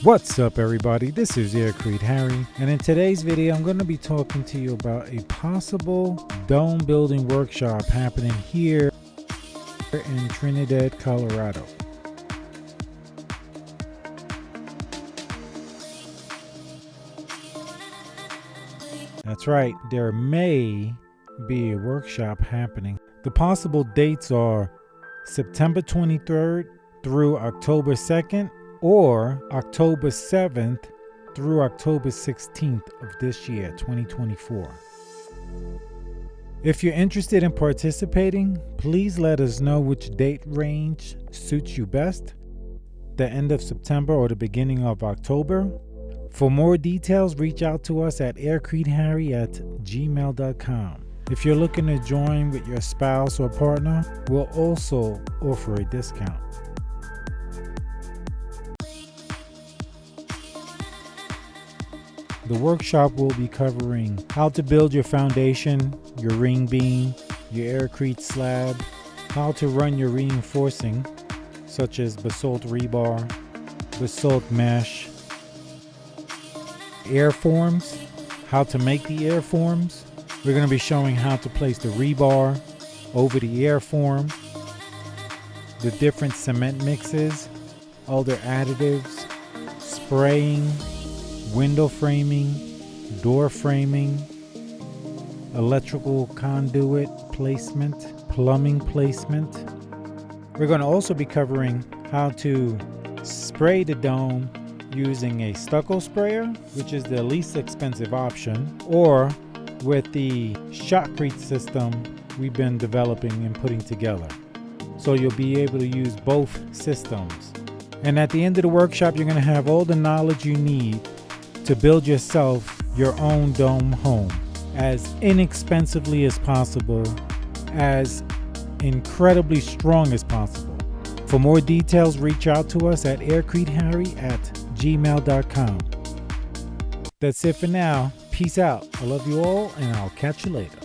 What's up everybody, this is Aircreteharry, and in today's video I'm going to be talking to you about a possible dome building workshop happening here in Trinidad, Colorado. That's right, there may be a workshop happening. The possible dates are September 23rd through October 2nd or October 7th through October 16th of this year, 2024. If you're interested in participating, please let us know which date range suits you best, the end of September or the beginning of October. For more details, reach out to us at aircreteharry@gmail.com. If you're looking to join with your spouse or partner, we'll also offer a discount. The workshop will be covering how to build your foundation, your ring beam, your Aircrete slab, how to run your reinforcing, such as basalt rebar, basalt mesh, airforms, how to make the airforms. We're going to be showing how to place the rebar over the airform, the different cement mixes, other additives, spraying, window framing, door framing, electrical conduit placement, plumbing placement. We're going to also be covering how to spray the dome using a stucco sprayer, which is the least expensive option, or with the shotcrete system we've been developing and putting together. So you'll be able to use both systems. And at the end of the workshop, you're going to have all the knowledge you need to build yourself your own dome home as inexpensively as possible, as incredibly strong as possible. For more details, reach out to us at aircreteharry@gmail.com. That's it for now. Peace out. I love you all, and I'll catch you later.